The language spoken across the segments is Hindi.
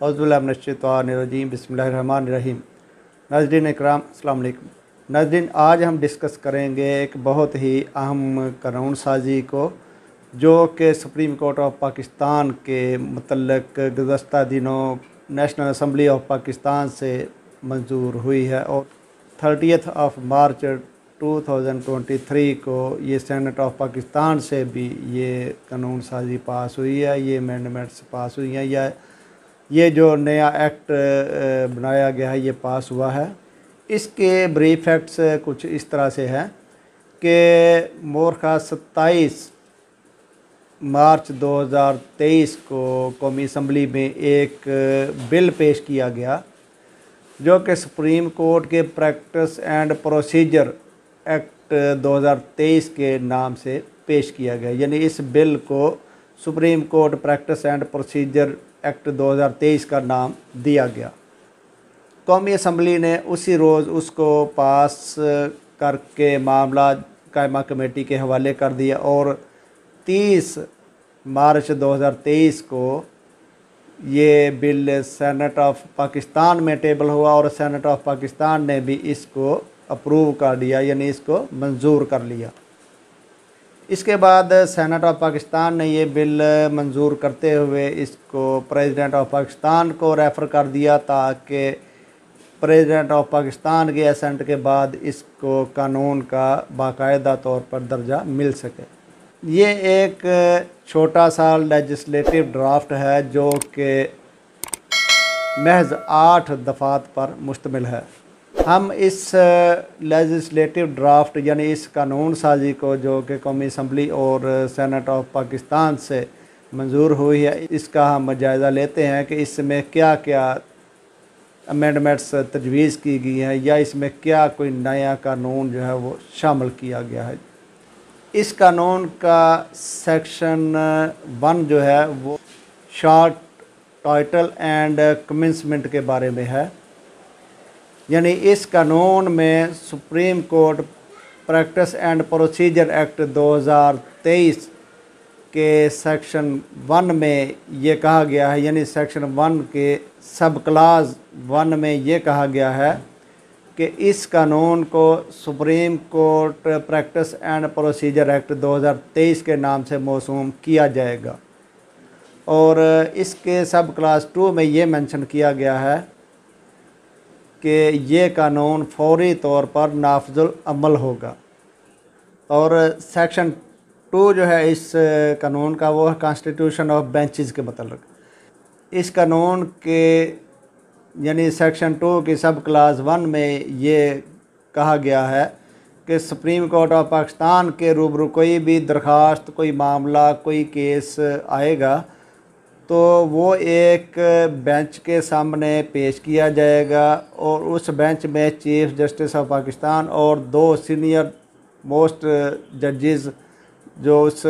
औज़ुबिल्लाहिमिनश्शैतानिर्रजीम बिस्मिल्लाहिर्रहमानिर्रहीम। नाज़रीन इकराम अस्सलाम वालेकुम। नाज़रीन, आज हम डिस्कस करेंगे एक बहुत ही अहम कानून साजी को, जो कि सुप्रीम कोर्ट ऑफ पाकिस्तान के मतलब गुज़श्ता दिनों नेशनल असम्बली ऑफ पाकिस्तान से मंजूर हुई है और 30 मार्च 2023 को ये सेनेट ऑफ पाकिस्तान से भी ये कानून साजी पास हुई है। ये अमेंडमेंट्स पास हुई हैं या ये जो नया एक्ट बनाया गया है ये पास हुआ है। इसके ब्रीफ फैक्ट्स कुछ इस तरह से हैं कि मोरखा 27 मार्च 2023 को कौमी असम्बली में एक बिल पेश किया गया, जो कि सुप्रीम कोर्ट के प्रैक्टिस एंड प्रोसीजर एक्ट 2023 के नाम से पेश किया गया। यानी इस बिल को supreme court practice and procedure act 2023 का नाम दिया गया। कौमी असम्बली ने उसी रोज़ उसको पास करके मामला कायमा कमेटी के हवाले कर दिया और 30 मार्च 2023 को ये बिल सेनेट ऑफ पाकिस्तान में टेबल हुआ और सेनेट ऑफ पाकिस्तान ने भी इसको अप्रूव कर दिया, यानी इसको मंजूर कर लिया। इसके बाद सेनेट ऑफ पाकिस्तान ने ये बिल मंजूर करते हुए इसको प्रेसिडेंट ऑफ पाकिस्तान को रेफ़र कर दिया, ताकि प्रेसिडेंट ऑफ पाकिस्तान के असेंट के बाद इसको कानून का बाकायदा तौर पर दर्जा मिल सके। ये एक छोटा सा लेजिस्लेटिव ड्राफ्ट है जो कि महज 8 दफ़ात पर मुश्तमिल है। हम इस लेजिस्लेटिव ड्राफ्ट यानी इस कानून साजी को, जो कि कौमी असम्बली और सेनेट ऑफ पाकिस्तान से मंजूर हुई है, इसका हम जायज़ा लेते हैं कि इसमें क्या क्या अमेंडमेंट्स तजवीज़ की गई हैं या इसमें क्या कोई नया कानून जो है वो शामिल किया गया है। इस कानून का सेक्शन 1 जो है वो शॉर्ट टाइटल एंड कमेंसमेंट के बारे में है। यानी इस कानून में supreme court practice and procedure act 2023 के सेक्शन 1 में ये कहा गया है, यानी सेक्शन 1 के सब क्लास 1 में ये कहा गया है कि इस कानून को supreme court practice and procedure act 2023 के नाम से मौसूम किया जाएगा। और इसके सब क्लास 2 में ये मेंशन किया गया है कि ये कानून फौरी तौर पर नाफजुल अमल होगा। और सेक्शन 2 जो है इस कानून का वो है कॉन्स्टिट्यूशन ऑफ बेंचेस के मतलब। इस कानून के यानी सेक्शन 2 की सब क्लास 1 में ये कहा गया है कि सुप्रीम कोर्ट ऑफ पाकिस्तान के रूबरू कोई भी दरख्वास्त, कोई मामला, कोई केस आएगा तो वो एक बेंच के सामने पेश किया जाएगा और उस बेंच में चीफ जस्टिस ऑफ पाकिस्तान और 2 सीनियर मोस्ट जजेस जो उस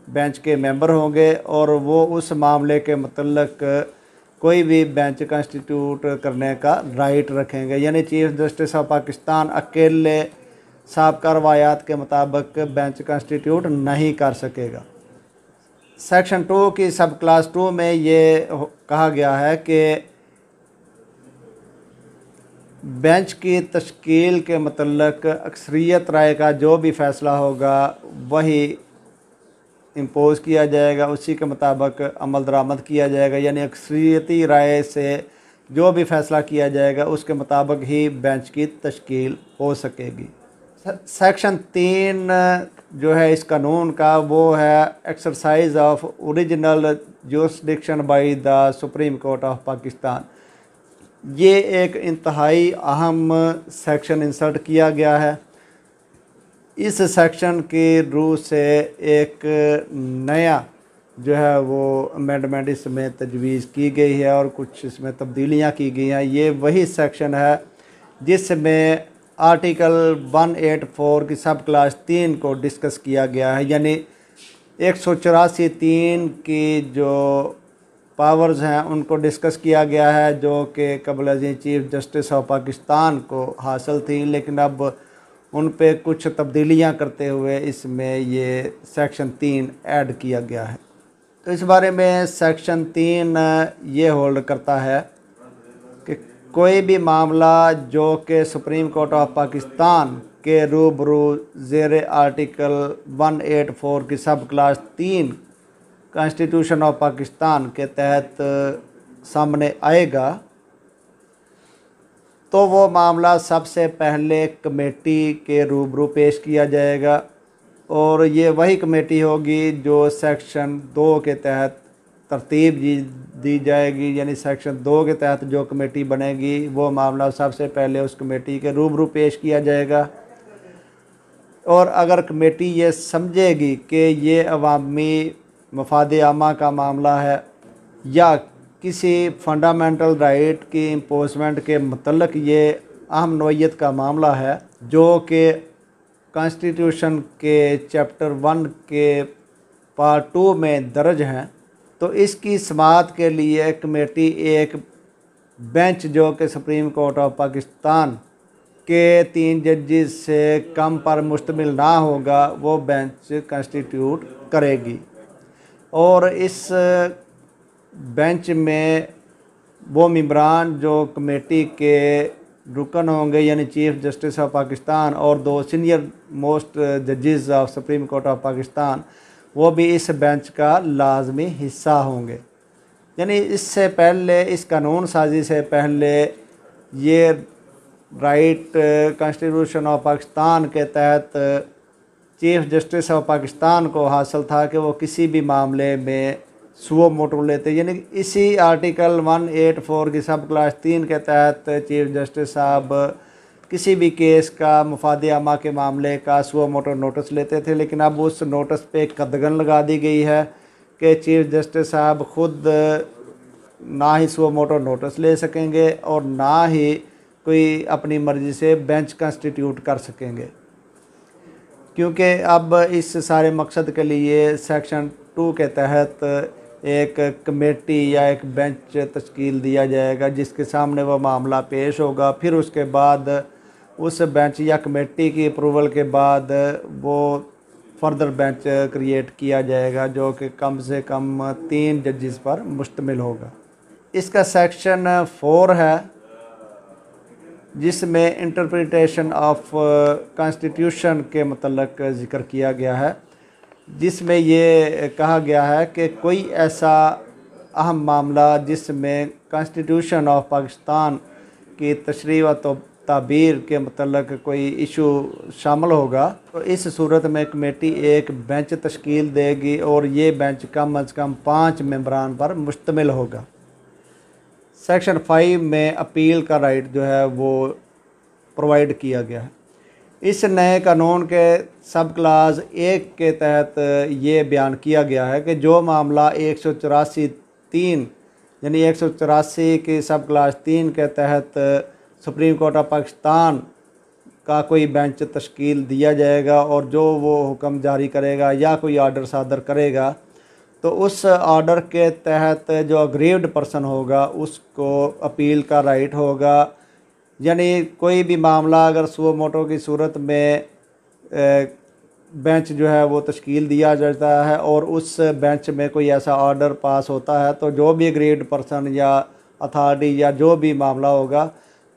बेंच के मेंबर होंगे और वो उस मामले के मतलब कोई भी बेंच कंस्टिट्यूट करने का राइट रखेंगे। यानी चीफ जस्टिस ऑफ पाकिस्तान अकेले साबिक़ा रवायात के मुताबिक बेंच कंस्टिट्यूट नहीं कर सकेगा। सेक्शन 2 की सब क्लास 2 में ये कहा गया है कि बेंच की तश्कील के मतलब अक्सरियत राय का जो भी फ़ैसला होगा वही इम्पोज़ किया जाएगा, उसी के मुताबिक अमल दरामद किया जाएगा। यानी अक्सरियती राय से जो भी फ़ैसला किया जाएगा उसके मुताबिक ही बेंच की तश्कील हो सकेगी। सेक्शन 3 जो है इस कानून का वो है exercise of original jurisdiction by the supreme court of Pakistan. ये एक इंतहाई अहम सेक्शन इंसर्ट किया गया है। इस सेक्शन की रूह से एक नया जो है वो अमेंडमेंट इसमें तजवीज़ की गई है और कुछ इसमें तब्दीलियाँ की गई हैं। ये वही सेक्शन है जिसमें आर्टिकल 184 की सब क्लास 3 को डिस्कस किया गया है। यानी 184(3) की जो पावर्स हैं उनको डिस्कस किया गया है, जो कि कबल अज़ीं चीफ जस्टिस ऑफ पाकिस्तान को हासिल थी, लेकिन अब उन पे कुछ तब्दीलियां करते हुए इसमें ये सेक्शन 3 ऐड किया गया है। तो इस बारे में सेक्शन 3 ये होल्ड करता है कि कोई भी मामला जो कि सुप्रीम कोर्ट ऑफ पाकिस्तान के रूबरू ज़ेर आर्टिकल 184 की सब क्लास 3 कॉन्स्टिट्यूशन ऑफ पाकिस्तान के तहत सामने आएगा, तो वो मामला सबसे पहले कमेटी के रूबरू पेश किया जाएगा और ये वही कमेटी होगी जो सेक्शन 2 के तहत तरतीब दी जाएगी। यानी सेक्शन 2 के तहत जो कमेटी बनेगी वो मामला सबसे पहले उस कमेटी के रूबरू पेश किया जाएगा। और अगर कमेटी ये समझेगी कि ये अवामी मफाद आमा का मामला है या किसी फंडामेंटल राइट की इम्पोजमेंट के मतलब ये अहम नौइयत का मामला है जो कि कॉन्स्टिट्यूशन के चैप्टर 1 के पार्ट 2 में दर्ज हैं, तो इसकी समाअत के लिए कमेटी एक बेंच जो कि सुप्रीम कोर्ट ऑफ पाकिस्तान के 3 जजेस से कम पर मुश्तमिल ना होगा वो बेंच कंस्टिट्यूट करेगी। और इस बेंच में वो मेंबरान जो कमेटी के रुकन होंगे यानी चीफ जस्टिस ऑफ पाकिस्तान और 2 सीनियर मोस्ट जजेस of supreme court of Pakistan, वो भी इस बेंच का लाजमी हिस्सा होंगे। यानी इससे पहले, इस कानून साजी से पहले ये राइट कॉन्स्टिट्यूशन ऑफ पाकिस्तान के तहत चीफ जस्टिस ऑफ पाकिस्तान को हासिल था कि वो किसी भी मामले में सुओ मोटो लेते। यानी इसी आर्टिकल 184 की सब क्लास 3 के तहत चीफ जस्टिस साहब किसी भी केस का मफाद आमा के मामले का सुओ मोटो नोटिस लेते थे, लेकिन अब उस नोटिस पे कदगन लगा दी गई है कि चीफ जस्टिस साहब ख़ुद ना ही सुओ मोटो नोटिस ले सकेंगे और ना ही कोई अपनी मर्ज़ी से बेंच कंस्टिट्यूट कर सकेंगे, क्योंकि अब इस सारे मकसद के लिए सेक्शन 2 के तहत एक कमेटी या एक बेंच तश्कील दिया जाएगा जिसके सामने वह मामला पेश होगा। फिर उसके बाद उस बेंच या कमेटी की अप्रूवल के बाद वो फर्दर बेंच क्रिएट किया जाएगा जो कि कम से कम 3 जजेस पर मुश्तमिल होगा। इसका सेक्शन 4 है जिसमें इंटरप्रिटेशन ऑफ कॉन्स्टिट्यूशन के मतलब ज़िक्र किया गया है, जिसमें ये कहा गया है कि कोई ऐसा अहम मामला जिसमें कॉन्स्टिट्यूशन ऑफ पाकिस्तान की तशरीह व ताबीर के मतलब कोई इशू शामिल होगा, तो इस सूरत में कमेटी एक बेंच तश्कील देगी और ये बेंच कम अज़ कम 5 मेंबरान पर मुश्तमिल होगा। सेक्शन 5 में अपील का राइट जो है वो प्रोवाइड किया गया है। इस नए कानून के सब क्लास 1 के तहत ये बयान किया गया है कि जो मामला 184(3) यानी 184 की सब क्लास 3 के तहत सुप्रीम कोर्ट ऑफ पाकिस्तान का कोई बेंच तश्कील दिया जाएगा और जो वो हुक्म जारी करेगा या कोई आर्डर सादर करेगा, तो उस ऑर्डर के तहत जो अग्रीव्ड पर्सन होगा उसको अपील का राइट होगा। यानी कोई भी मामला अगर सुओ मोटो की सूरत में बेंच जो है वो तश्कील दिया जाता है और उस बेंच में कोई ऐसा ऑर्डर पास होता है, तो जो भी अग्रीव्ड पर्सन या अथॉरिटी या जो भी मामला होगा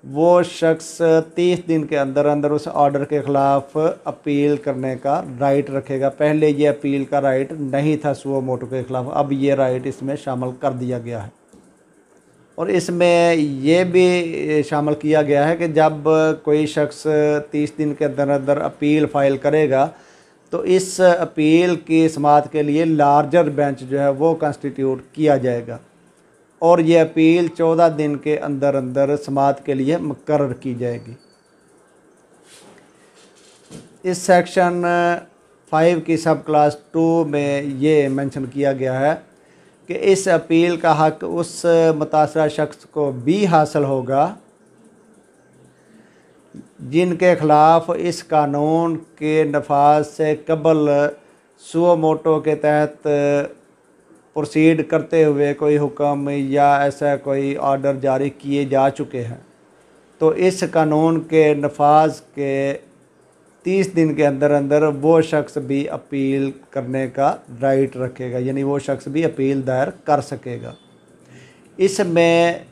वो शख्स 30 दिन के अंदर अंदर उस ऑर्डर के ख़िलाफ़ अपील करने का राइट रखेगा। पहले ये अपील का राइट नहीं था सुओ मोटो के ख़िलाफ़, अब ये राइट इसमें शामिल कर दिया गया है। और इसमें ये भी शामिल किया गया है कि जब कोई शख्स 30 दिन के अंदर अंदर अपील फ़ाइल करेगा तो इस अपील की समाअत के लिए लार्जर बेंच जो है वो कंस्टिट्यूट किया जाएगा और ये अपील 14 दिन के अंदर अंदर समाअत के लिए मुकर्रर की जाएगी। इस सेक्शन 5 की सब क्लास 2 में ये मेंशन किया गया है कि इस अपील का हक़ उस मुतासरा शख्स को भी हासिल होगा जिनके ख़िलाफ़ इस कानून के नफाज से कबल सुओ मोटो के तहत प्रोसीड करते हुए कोई हुक्म या ऐसा कोई ऑर्डर जारी किए जा चुके हैं। तो इस कानून के नफाज के 30 दिन के अंदर अंदर वो शख्स भी अपील करने का राइट रखेगा, यानी वो शख्स भी अपील दायर कर सकेगा। इसमें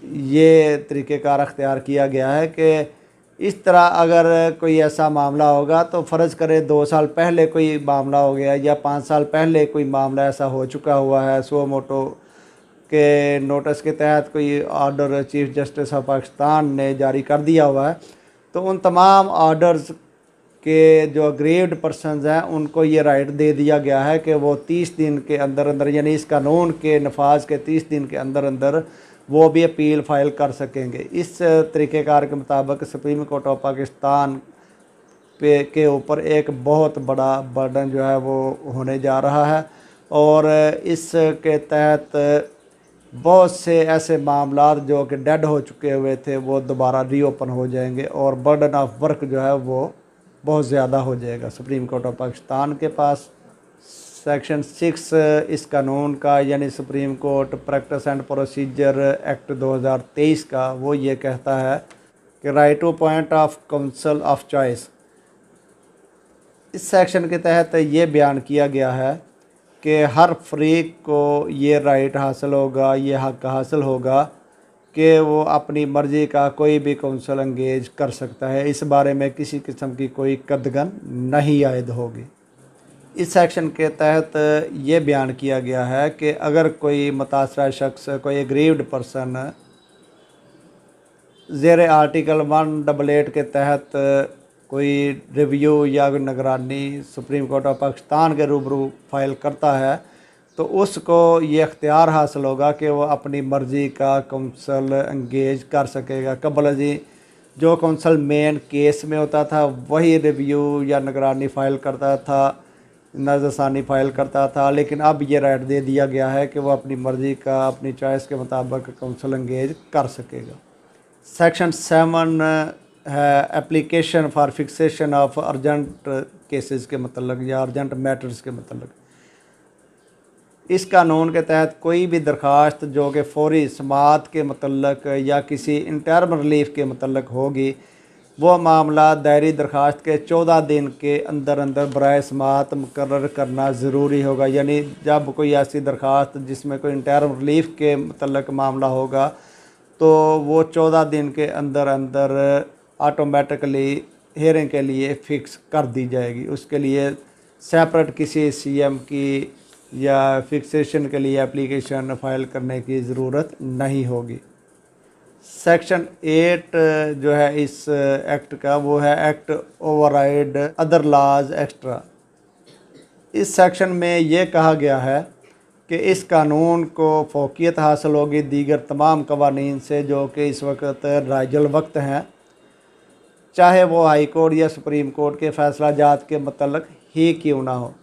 ये तरीक़ेकार अख्तियार किया गया है कि इस तरह अगर कोई ऐसा मामला होगा तो फ़र्ज़ करे 2 साल पहले कोई मामला हो गया या 5 साल पहले कोई मामला ऐसा हो चुका हुआ है, सुओ मोटो के नोटिस के तहत कोई order chief justice of Pakistan ने जारी कर दिया हुआ है, तो उन तमाम ऑर्डर्स के जो अग्रीव्ड पर्सनस हैं उनको ये राइट दे दिया गया है कि वो 30 दिन के अंदर अंदर, यानी इस कानून के नफाज के 30 दिन के अंदर अंदर वो भी अपील फ़ाइल कर सकेंगे। इस तरीक़ेकार के मुताबिक सुप्रीम कोर्ट ऑफ पाकिस्तान पे के ऊपर एक बहुत बड़ा बर्डन जो है वो होने जा रहा है, और इसके तहत बहुत से ऐसे मामला जो कि डेड हो चुके हुए थे वो दोबारा रीओपन हो जाएंगे, और बर्डन ऑफ वर्क जो है वो बहुत ज़्यादा हो जाएगा सुप्रीम कोर्ट ऑफ पाकिस्तान के पास। सेक्शन 6 इस कानून का, यानी supreme court practice and procedure act 2023 का, वो ये कहता है कि right to appoint of counsel of choice. इस सेक्शन के तहत ये बयान किया गया है कि हर फरीक को ये राइट हासिल होगा, ये हक़ हासिल होगा कि वो अपनी मर्ज़ी का कोई भी काउंसिल एंगेज कर सकता है। इस बारे में किसी किस्म की कोई कदगन नहीं आयद होगी। इस सेक्शन के तहत ये बयान किया गया है कि अगर कोई मुतासरा शख्स, कोई एग्रीव्ड पर्सन ज़ेर आर्टिकल 188 के तहत कोई रिव्यू या निगरानी सुप्रीम कोर्ट ऑफ पाकिस्तान के रूबरू फ़ाइल करता है, तो उसको ये अख्तियार हासिल होगा कि वो अपनी मर्ज़ी का काउंसिल एंगेज कर सकेगा। कबल जी जो काउंसिल मेन केस में होता था वही रिव्यू या निगरानी फ़ाइल करता था, नज़रसानी फ़ाइल करता था, लेकिन अब ये राइट दे दिया गया है कि वो अपनी मर्ज़ी का, अपनी चॉइस के मुताबिक काउंसिल एंगेज कर सकेगा। सेक्शन 7 है application for fixation of urgent cases के मतलब या अर्जेंट मैटर्स के मतलब। इस कानून के तहत कोई भी दरख्वास्त जो कि फौरी समाअत के मतलब या किसी इंटरम रिलीफ के मतलब होगी, वो मामला दायरी दरख्वास्त के 14 दिन के अंदर अंदर बराए समाअत मुकर्रर करना ज़रूरी होगा। यानी जब कोई ऐसी दरख्वास्त जिसमें कोई इंटरम रिलीफ के मतलब मामला होगा तो वो 14 दिन के अंदर अंदर ऑटोमेटिकली हेयरिंग के लिए फ़िक्स कर दी जाएगी। उसके लिए सेपरेट किसी सीएम की या फिक्सेशन के लिए एप्लीकेशन फ़ाइल करने की ज़रूरत नहीं होगी। सेक्शन 8 जो है इस एक्ट का, वो है act override other laws extra. इस सेक्शन में ये कहा गया है कि इस कानून को फ़ौक़ियत हासिल होगी दीगर तमाम कवानीन से जो कि इस वक्त राइजल वक्त हैं, चाहे वो हाई कोर्ट या सुप्रीम कोर्ट के फैसला जात के मतलब ही क्यों ना हो।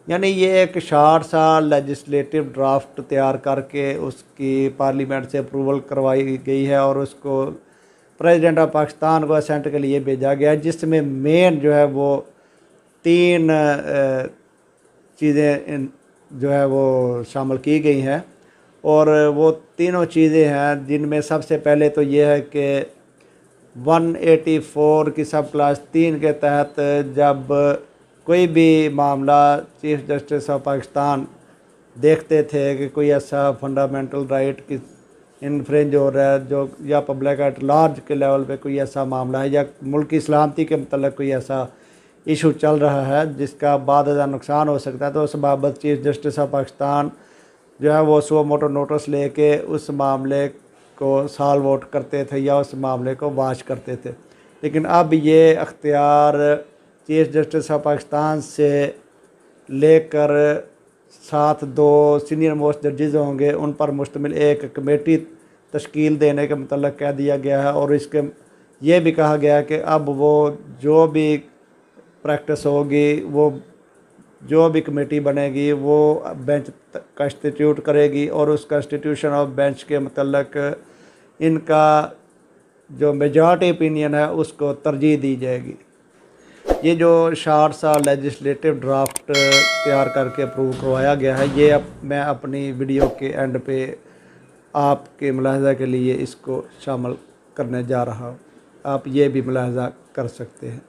यानी ये एक शार्ट सा लेजिस्लेटिव ड्राफ्ट तैयार करके उसकी पार्लियामेंट से अप्रूवल करवाई गई है और उसको प्रेसिडेंट ऑफ पाकिस्तान को असेंट के लिए भेजा गया है, जिसमें मेन जो है वो 3 चीज़ें जो है वो शामिल की गई हैं, और वो तीनों चीज़ें हैं जिनमें सबसे पहले तो ये है कि 184 की सब क्लास 3 के तहत जब कोई भी मामला चीफ जस्टिस ऑफ पाकिस्तान देखते थे कि कोई ऐसा फंडामेंटल राइट की इन्फ्रिंज हो रहा है जो या पब्लिक एट लार्ज के लेवल पे कोई ऐसा मामला है या मुल्क की सलामती के मतलब कोई ऐसा इशू चल रहा है जिसका बाद नुकसान हो सकता है, तो उस बाबत चीफ जस्टिस ऑफ पाकिस्तान जो है वो सुओ मोटो नोटिस लेके उस मामले को सॉल्व आउट करते थे या उस मामले को वाच करते थे। लेकिन अब ये अख्तियार चीफ जस्टिस ऑफ पाकिस्तान से लेकर साथ 2 सीनियर मोस्ट जजेज़ होंगे, उन पर मुश्तमिल एक कमेटी तश्कील देने के मतलब कह दिया गया है। और इसके ये भी कहा गया है कि अब वो जो भी प्रैक्टिस होगी, वो जो भी कमेटी बनेगी वो बेंच कॉन्स्टिट्यूट करेगी और उस कॉन्स्टिट्यूशन ऑफ बेंच के मतलब इनका जो मेजॉरिटी ओपिनियन है उसको तरजीह दी जाएगी। ये जो शार्ट सा लेजिस्लेटिव ड्राफ्ट तैयार करके अप्रूव करवाया गया है, ये अब मैं अपनी वीडियो के एंड पे आपके मुलाहजा के लिए इसको शामिल करने जा रहा हूँ। आप ये भी मुलाहजा कर सकते हैं।